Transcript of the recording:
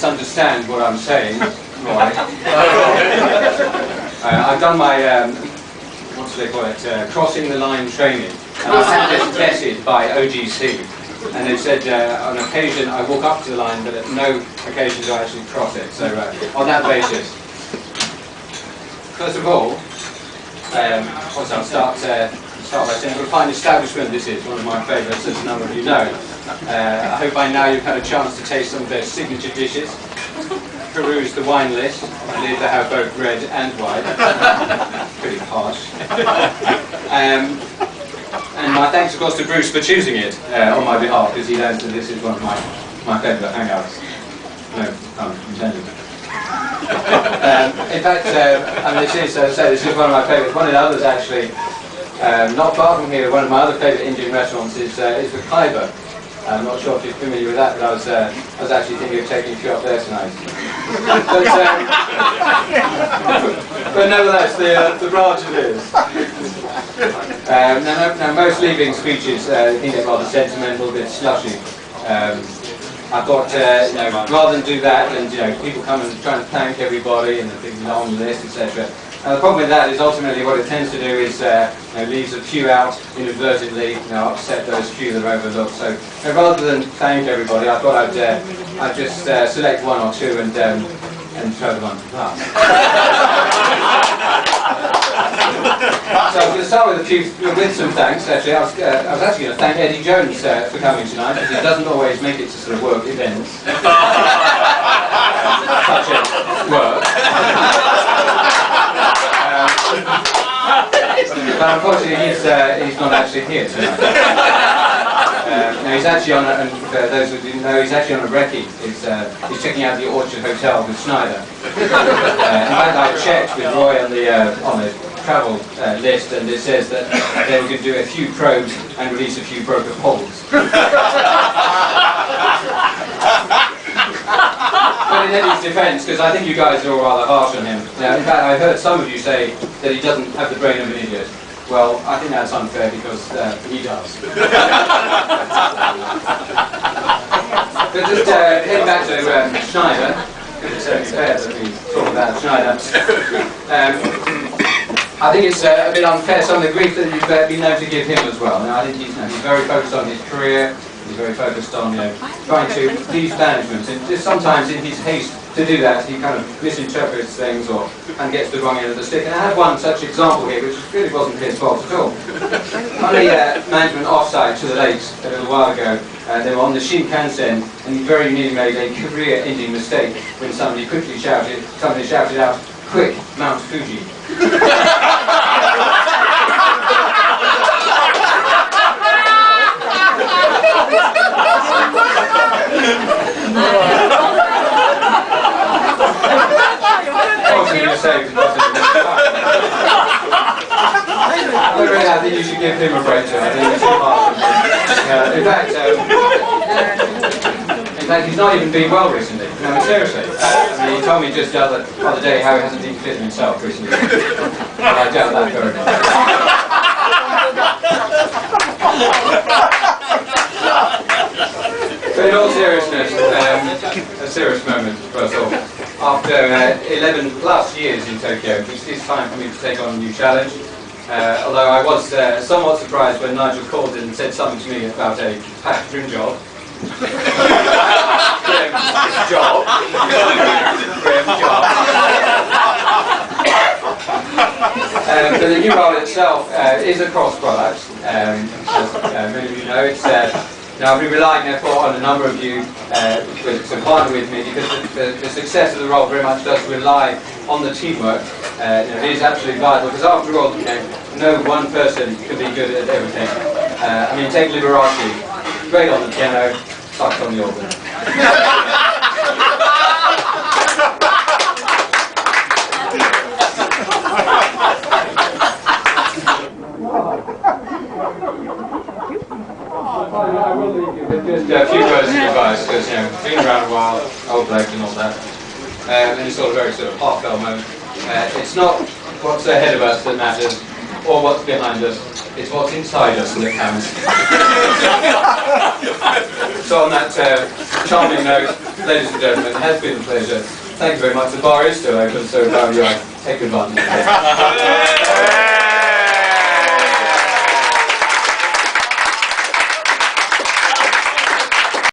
misunderstand what I'm saying, Roy. I've done my, what do they call it, crossing the line training. And I've had this vetted by OGC. And they've said on occasion I walk up to the line, but at no occasion do I actually cross it. So on that basis, first of all, I'll start by saying what a fine establishment this is, one of my favourites, as a number of you know. I hope by now you've had a chance to taste some of their signature dishes, peruse the wine list. I believe they have both red and white. Pretty harsh. And my thanks, of course, to Bruce for choosing it on my behalf, because he knows that this is one of my favourite hangouts. No pun intended. In fact, and this is, as I say, this is one of my favourites. One of the others, actually, not far from here, one of my other favourite Indian restaurants is the Finbarr. I'm not sure if you're familiar with that, but I was actually thinking of taking a few up there tonight. But nevertheless, the branch it is. Now, most leaving speeches can get rather sentimental, a bit slushy. I thought, rather than do that, and people come and try and thank everybody, and the big long list, etc. Now, the problem with that is ultimately what it tends to do is leaves a few out inadvertently, upset those few that are overlooked. So rather than thank everybody, I thought I'd just select one or two and throw them on to pass. So I'm going to start with some thanks. Actually, I was actually going to thank Eddie Jones for coming tonight, because he doesn't always make it to sort of work events, such as work. But unfortunately, he's not actually here tonight. Now he's actually on, and for those who didn't know, he's actually on a recce. He's checking out the Orchard Hotel with Schneider. In fact, I checked with Roy on the travel list, and it says that they were going to do a few probes and release a few broker polls. But in Eddie's defence, because I think you guys are all rather harsh on him. Now, in fact, I heard some of you say that he doesn't have the brain of an idiot. Well, I think that's unfair, because he does. But just heading back to Schneider, because it's only fair that we talk about Schneider. I think it's a bit unfair, some of the grief that you've been known to give him as well. Now, I think he's very focused on his career. He's very focused on trying to please management, and just sometimes in his haste to do that, he kind of misinterprets things and gets the wrong end of the stick. And I have one such example here, which really wasn't his fault at all. On the management offsite to the lakes a little while ago, they were on the Shinkansen, and he very nearly made a career-ending mistake when somebody shouted out, "Quick, Mount Fuji." I think you should give him a break. I think you should in fact, he's not even been well recently. No, seriously. He told me just the other day how he hasn't been fit himself recently. But I doubt that very much. But in all seriousness, a serious moment for us all. After 11 plus years in Tokyo, it is time for me to take on a new challenge. Although I was somewhat surprised when Nigel called and said something to me about a packed dream job. But the new role itself is a cross product. As many of you know, now I've been relying therefore on a number of you to partner with me, because the success of the role very much does rely on the teamwork. It is absolutely vital, because after all, no one person can be good at everything. Take Liberace, great on the piano, sucks on the organ. I will leave you with just a few words of advice, because been around a while, old bloke and all that, and it's all a very sort of heartfelt moment. It's not what's ahead of us that matters, or what's behind us. It's what's inside us that counts. So on that charming note, ladies and gentlemen, it has been a pleasure. Thank you very much. The bar is still open, so if I were you, I'd take advantage of it.